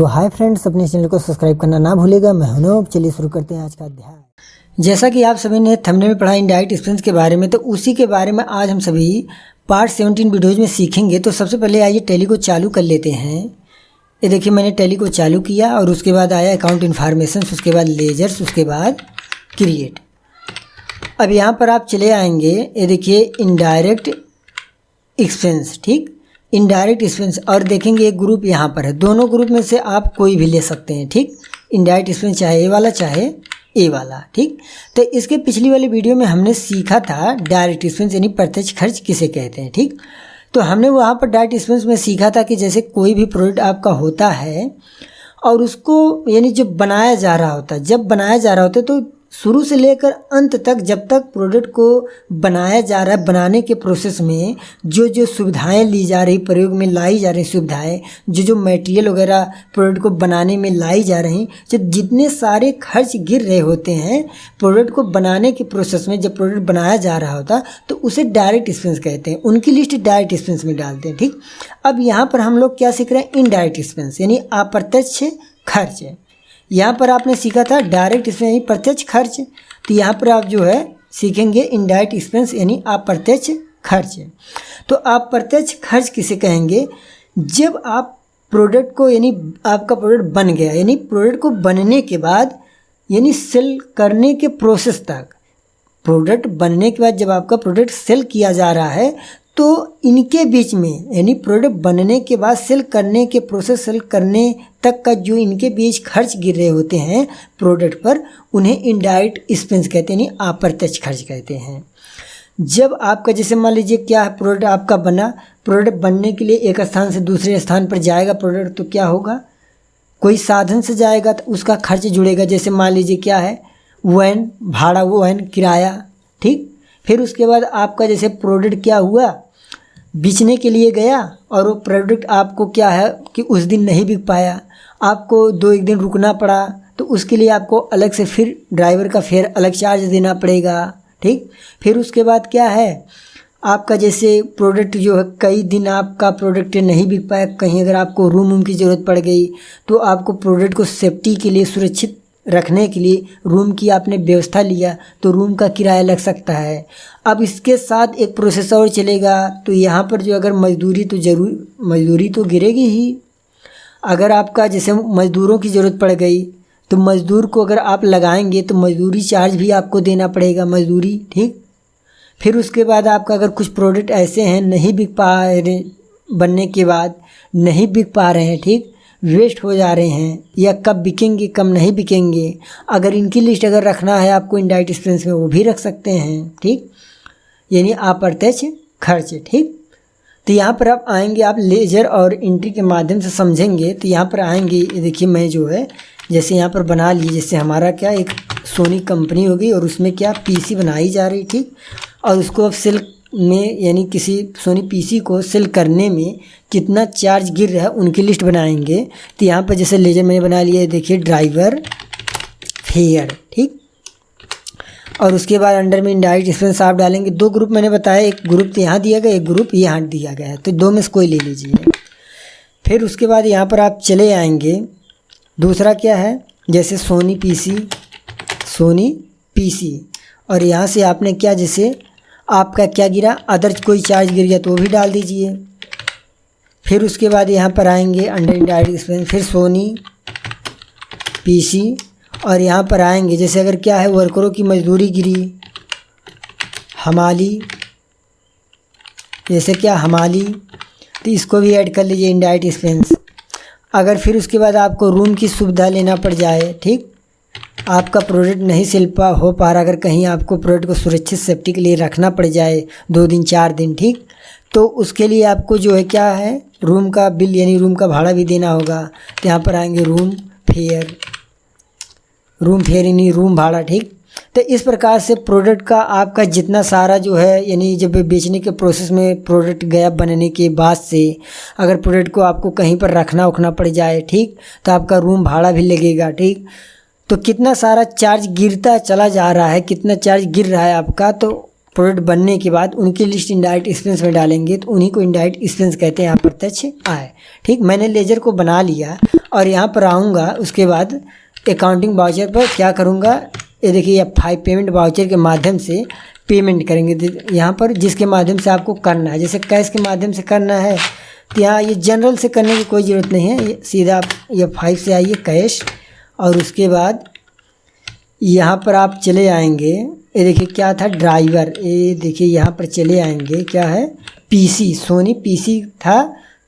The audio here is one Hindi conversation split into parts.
तो हाय फ्रेंड्स, अपने चैनल को सब्सक्राइब करना ना भूलेगा। मैं हूं। चलिए शुरू करते हैं आज का अध्याय। जैसा कि आप सभी ने थंबनेल में पढ़ा इनडायरेक्ट एक्सपेंस के बारे में, तो उसी के बारे में आज हम सभी पार्ट 17 वीडियोज़ में सीखेंगे। तो सबसे पहले आइए टैली को चालू कर लेते हैं। ये देखिए मैंने टैली को चालू किया और उसके बाद आया अकाउंट इन्फॉर्मेशन, उसके बाद लेजर्स, उसके बाद क्रिएट। अब यहाँ पर आप चले आएंगे, ये देखिए इनडायरेक्ट एक्सपेंस, ठीक, इनडायरेक्ट एक्सपेंस, और देखेंगे एक ग्रुप यहाँ पर है। दोनों ग्रुप में से आप कोई भी ले सकते हैं, ठीक। इनडायरेक्ट एक्सपेंस चाहे ए वाला चाहे ए वाला, ठीक। तो इसके पिछली वाली वीडियो में हमने सीखा था डायरेक्ट एक्सपेंस यानी प्रत्यक्ष खर्च किसे कहते हैं, ठीक। तो हमने वहाँ पर डायरेक्ट एक्सपेंस में सीखा था कि जैसे कोई भी प्रोडक्ट आपका होता है और उसको यानी जो बनाया जा रहा होता है, जब बनाया जा रहा होता है तो शुरू से लेकर अंत तक, जब तक प्रोडक्ट को बनाया जा रहा है, बनाने के प्रोसेस में जो जो सुविधाएं ली जा रही, प्रयोग में लाई जा रही सुविधाएं, जो मटेरियल वगैरह प्रोडक्ट को बनाने में लाई जा रही, जो जितने सारे खर्च गिर रहे होते हैं प्रोडक्ट को बनाने के प्रोसेस में, जब प्रोडक्ट बनाया जा रहा होता तो उसे डायरेक्ट एक्सपेंस कहते हैं। उनकी लिस्ट डायरेक्ट एक्सपेंस में डालते हैं, ठीक। अब यहाँ पर हम लोग क्या सीख रहे हैं, इनडायरेक्ट एक्सपेंस यानी अप्रत्यक्ष खर्च है। यहाँ पर आपने सीखा था डायरेक्ट एक्सपेंस यानी प्रत्यक्ष खर्च, तो यहाँ पर आप जो है सीखेंगे इनडायरेक्ट एक्सपेंस यानी अप्रत्यक्ष खर्च। तो अप्रत्यक्ष खर्च किसे कहेंगे, जब आप प्रोडक्ट को यानी आपका प्रोडक्ट बन गया, यानी प्रोडक्ट को बनने के बाद यानी सेल करने के प्रोसेस तक, प्रोडक्ट बनने के बाद जब आपका प्रोडक्ट सेल किया जा रहा है तो इनके बीच में यानी प्रोडक्ट बनने के बाद सेल करने के प्रोसेस, सेल करने तक का जो इनके बीच खर्च गिर रहे होते हैं प्रोडक्ट पर, उन्हें इनडायरेक्ट एक्सपेंस कहते हैं यानी अप्रत्यक्ष खर्च कहते हैं। जब आपका जैसे मान लीजिए क्या है, प्रोडक्ट आपका बना, प्रोडक्ट बनने के लिए एक स्थान से दूसरे स्थान पर जाएगा प्रोडक्ट, तो क्या होगा, कोई साधन से जाएगा तो उसका खर्च जुड़ेगा। जैसे मान लीजिए क्या है, वैन भाड़ा, वो वैन किराया, ठीक। फिर उसके बाद आपका जैसे प्रोडक्ट क्या हुआ, बेचने के लिए गया और वो प्रोडक्ट आपको क्या है कि उस दिन नहीं बिक पाया, आपको 2-1 दिन रुकना पड़ा, तो उसके लिए आपको अलग से फिर ड्राइवर का फेयर अलग चार्ज देना पड़ेगा, ठीक। फिर उसके बाद क्या है, आपका जैसे प्रोडक्ट जो है कई दिन आपका प्रोडक्ट नहीं बिक पाया, कहीं अगर आपको रूम की ज़रूरत पड़ गई तो आपको प्रोडक्ट को सेफ्टी के लिए, सुरक्षित रखने के लिए रूम की आपने व्यवस्था लिया तो रूम का किराया लग सकता है। अब इसके साथ एक प्रोसेस और चलेगा, तो यहाँ पर जो अगर मजदूरी, तो ज़रूर मजदूरी तो गिरेगी ही। अगर आपका जैसे मज़दूरों की ज़रूरत पड़ गई तो मज़दूर को अगर आप लगाएंगे तो मजदूरी चार्ज भी आपको देना पड़ेगा, मजदूरी, ठीक। फिर उसके बाद आपका अगर कुछ प्रोडक्ट ऐसे हैं नहीं बिक पा रहे, बनने के बाद नहीं बिक पा रहे हैं, ठीक, वेस्ट हो जा रहे हैं, या कब बिकेंगे कब नहीं बिकेंगे, अगर इनकी लिस्ट अगर रखना है आपको इनडायरेक्ट एक्सपेंस में, वो भी रख सकते हैं, ठीक, यानी अप्रत्यक्ष खर्च, ठीक। तो यहाँ पर आप आएंगे, आप लेजर और एंट्री के माध्यम से समझेंगे। तो यहाँ पर आएंगे, ये देखिए मैं जो है जैसे यहाँ पर बना लिए, जैसे हमारा क्या एक सोनी कंपनी होगी और उसमें क्या पीसी बनाई जा रही, ठीक, और उसको अब सेल में यानी किसी सोनी पीसी को सेल करने में कितना चार्ज गिर रहा है उनकी लिस्ट बनाएंगे। तो यहाँ पर जैसे लेजर मैंने बना लिया, देखिए ड्राइवर फेयर, ठीक, और उसके बाद अंडर में इनडायरेक्ट एक्सपेंस आप डालेंगे। 2 ग्रुप मैंने बताया, एक ग्रुप तो यहाँ दिया गया, एक ग्रुप यहाँ दिया गया है, तो 2 में से कोई ले लीजिए। फिर उसके बाद यहाँ पर आप चले आएंगे, दूसरा क्या है, जैसे सोनी पीसी, और यहाँ से आपने क्या, जैसे आपका क्या गिरा, अदर कोई चार्ज गिर गया तो वो भी डाल दीजिए। फिर उसके बाद यहाँ पर आएंगे अंडर इनडायरेक्ट एक्सपेंस, फिर सोनी पीसी, और यहाँ पर आएंगे जैसे अगर क्या है, वर्करों की मजदूरी गिरी, हमाली, जैसे क्या हमाली, तो इसको भी ऐड कर लीजिए इनडायरेक्ट एक्सपेंस। अगर फिर उसके बाद आपको रूम की सुविधा लेना पड़ जाए, ठीक, आपका प्रोडक्ट नहीं सेल हो पा रहा, अगर कहीं आपको प्रोडक्ट को सुरक्षित सेफ्टी के लिए रखना पड़ जाए 2 दिन 4 दिन, ठीक, तो उसके लिए आपको जो है क्या है, रूम का बिल यानी रूम का भाड़ा भी देना होगा। तो यहाँ पर आएंगे रूम फेयर यानी रूम भाड़ा, ठीक। तो इस प्रकार से प्रोडक्ट का आपका जितना सारा जो है यानी जब बेचने के प्रोसेस में प्रोडक्ट गया बनने के बाद से, अगर प्रोडक्ट को आपको कहीं पर रखना पड़ जाए, ठीक, तो आपका रूम भाड़ा भी लगेगा, ठीक। तो कितना सारा चार्ज गिरता चला जा रहा है, कितना चार्ज गिर रहा है आपका, तो प्रोडक्ट बनने के बाद उनकी लिस्ट इनडायरेक्ट एक्सपेंस में डालेंगे तो उन्हीं को इनडायरेक्ट एक्सपेंस कहते हैं, अप्रत्यक्ष आय। ठीक, मैंने लेजर को बना लिया और यहाँ पर आऊँगा, उसके बाद अकाउंटिंग वाउचर पर क्या करूँगा, ये देखिए F5 पेमेंट वाउचर के माध्यम से पेमेंट करेंगे। यहाँ पर जिसके माध्यम से आपको करना है, जैसे कैश के माध्यम से करना है तो यहाँ ये जनरल से करने की कोई ज़रूरत नहीं है, सीधा आप F5 से आइए कैश, और उसके बाद यहाँ पर आप चले आएंगे, ये देखिए क्या था ड्राइवर, ये देखिए यहाँ पर चले आएंगे, क्या है पीसी, सोनी पीसी था।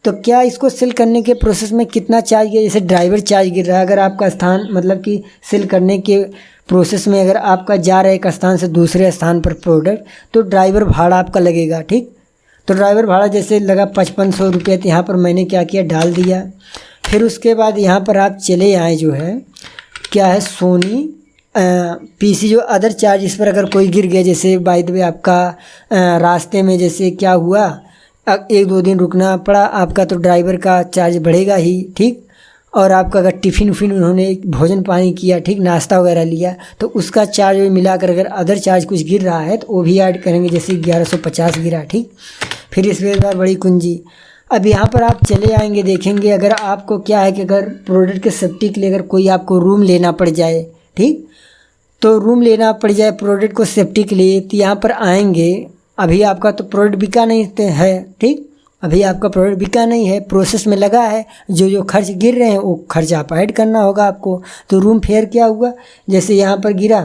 तो क्या इसको सेल करने के प्रोसेस में कितना चार्ज गिरा, जैसे ड्राइवर चार्ज गिर रहा है, अगर आपका स्थान मतलब कि सेल करने के प्रोसेस में अगर आपका जा रहा है एक स्थान से दूसरे स्थान पर प्रोडक्ट, तो ड्राइवर भाड़ा आपका लगेगा। ठीक, तो ड्राइवर भाड़ा जैसे लगा 5500 रुपये, तो यहाँ पर मैंने क्या किया डाल दिया। फिर उसके बाद यहाँ पर आप चले आए, जो है क्या है सोनी पीसी, जो अदर चार्ज इस पर अगर कोई गिर गया, जैसे बाय द वे आपका रास्ते में जैसे क्या हुआ, 1-2 दिन रुकना पड़ा आपका, तो ड्राइवर का चार्ज बढ़ेगा ही। ठीक, और आपका अगर टिफ़िन उफ़िन उन्होंने भोजन पानी किया, ठीक, नाश्ता वगैरह लिया, तो उसका चार्ज मिलाकर अगर अदर चार्ज कुछ गिर रहा है तो वो भी ऐड करेंगे, जैसे 1150 गिरा। ठीक, फिर इसके बाद बड़ी कुंजी, अब यहाँ पर आप चले आएंगे, देखेंगे अगर आपको क्या है कि अगर प्रोडक्ट के सेफ्टी के लिए अगर कोई आपको रूम लेना पड़ जाए, ठीक, तो रूम लेना पड़ जाए प्रोडक्ट को सेफ्टी के लिए, तो यहाँ पर आएंगे। अभी आपका तो प्रोडक्ट बिका नहीं है, ठीक, अभी आपका प्रोडक्ट बिका नहीं है, प्रोसेस में लगा है, जो खर्च गिर रहे हैं वो खर्च आप ऐड करना होगा आपको। तो रूम फेयर क्या हुआ, जैसे यहाँ पर गिरा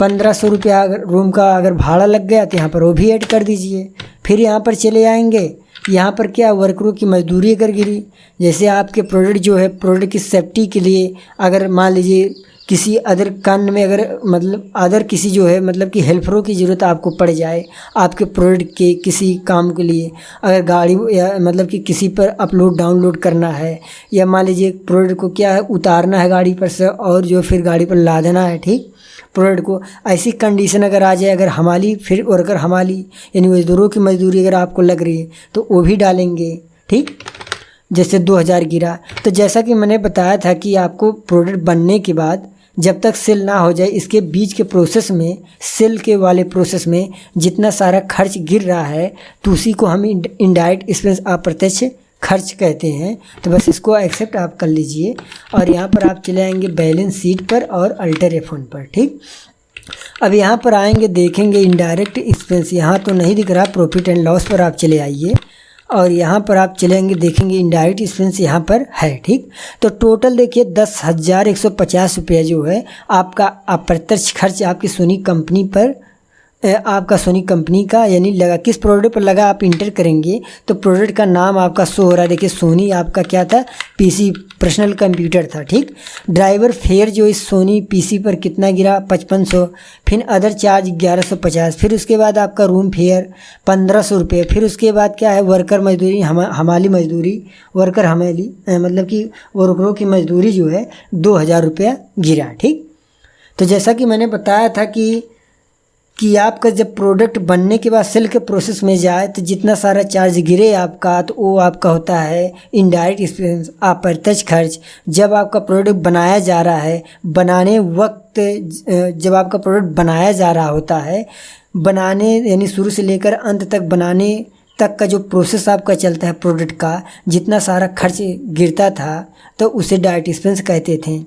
1500 रुपया, अगर रूम का अगर भाड़ा लग गया तो यहाँ पर वो भी ऐड कर दीजिए। फिर यहाँ पर चले आएंगे, यहाँ पर क्या वर्करों की मजदूरी अगर गिरी, जैसे आपके प्रोडक्ट जो है प्रोडक्ट की सेफ्टी के लिए अगर मान लीजिए किसी अदर कांड में अगर मतलब अदर किसी जो है मतलब कि हेल्परों की ज़रूरत आपको पड़ जाए आपके प्रोडक्ट के किसी काम के लिए, अगर गाड़ी या मतलब कि किसी पर अपलोड डाउनलोड करना है, या मान लीजिए प्रोडक्ट को क्या है उतारना है गाड़ी पर से और जो फिर गाड़ी पर लादना है, ठीक, प्रोडक्ट को, ऐसी कंडीशन अगर आ जाए, अगर हमाली फिर वर्कर हमाली यानी मजदूरों की मजदूरी अगर आपको लग रही है तो वो भी डालेंगे। ठीक, जैसे 2000 गिरा, तो जैसा कि मैंने बताया था कि आपको प्रोडक्ट बनने के बाद जब तक सेल ना हो जाए, इसके बीच के प्रोसेस में, सेल के वाले प्रोसेस में जितना सारा खर्च गिर रहा है तो उसी को हम इनडायरेक्ट एक्सपेंस अप्रत्यक्ष खर्च कहते हैं। तो बस इसको एक्सेप्ट आप कर लीजिए और यहाँ पर आप चले आएंगे बैलेंस शीट पर और अल्टर F1 पर। ठीक, अब यहाँ पर आएंगे, देखेंगे इनडायरेक्ट एक्सपेंस, यहाँ तो नहीं दिख रहा, प्रॉफिट एंड लॉस पर आप चले आइए और यहाँ पर आप चलेंगे, देखेंगे इनडायरेक्ट एक्सपेंस यहाँ पर है। ठीक, तो टोटल देखिए 10,150 रुपया जो है आपका अप्रत्यक्ष खर्च आपकी सोनी कंपनी पर, आपका सोनी कंपनी का यानी लगा, किस प्रोडक्ट पर लगा आप इंटर करेंगे तो प्रोडक्ट का नाम आपका शो हो रहा है। देखिए सोनी आपका क्या था, पीसी पर्सनल कंप्यूटर था। ठीक, ड्राइवर फेयर जो इस सोनी पीसी पर कितना गिरा 5500, फिर अदर चार्ज 1150, फिर उसके बाद आपका रूम फेयर 1500 रुपये, फिर उसके बाद क्या है वर्कर मजदूरी, हमाली मजदूरी, वर्कर हमाली मतलब कि वर्करों की मजदूरी जो है 2000 रुपया गिरा। ठीक, तो जैसा कि मैंने बताया था कि आपका जब प्रोडक्ट बनने के बाद सेल के प्रोसेस में जाए तो जितना सारा चार्ज गिरे आपका तो वो आपका होता है इनडायरेक्ट एक्सपेंस अप्रत्यक्ष खर्च। जब आपका प्रोडक्ट बनाया जा रहा है, बनाने वक्त जब आपका प्रोडक्ट बनाया जा रहा होता है, बनाने यानी शुरू से लेकर अंत तक बनाने तक का जो प्रोसेस आपका चलता है प्रोडक्ट का, जितना सारा खर्च गिरता था तो उसे डायरेक्ट एक्सपेंस कहते थे।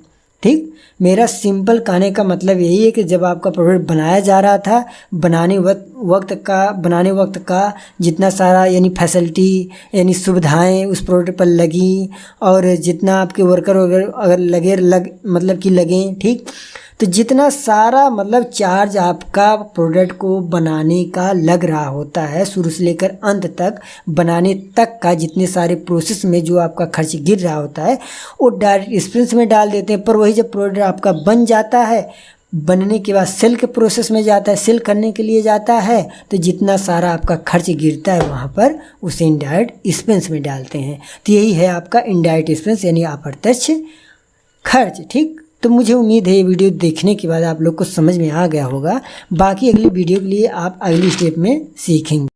ठीक, मेरा सिंपल कहने का मतलब यही है कि जब आपका प्रोडक्ट बनाया जा रहा था, बनाने वक्त का जितना सारा यानी फैसिलिटी यानी सुविधाएं उस प्रोडक्ट पर लगी और जितना आपके वर्कर अगर लगें, ठीक, तो जितना सारा मतलब चार्ज आपका प्रोडक्ट को बनाने का लग रहा होता है, शुरू से लेकर अंत तक बनाने तक का जितने सारे प्रोसेस में जो आपका खर्च गिर रहा होता है वो डायरेक्ट एक्सपेंस में डाल देते हैं। पर वही जब प्रोडक्ट आपका बन जाता है, बनने के बाद सेल के प्रोसेस में जाता है, सेल करने के लिए जाता है, तो जितना सारा आपका खर्च गिरता है वहाँ पर उसे इनडायरेक्ट एक्सपेंस में डालते हैं। तो यही है आपका इनडायरेक्ट एक्सपेंस यानी अप्रत्यक्ष खर्च। ठीक, तो मुझे उम्मीद है ये वीडियो देखने के बाद आप लोग को समझ में आ गया होगा। बाकी अगली वीडियो के लिए आप अगली स्टेप में सीखेंगे।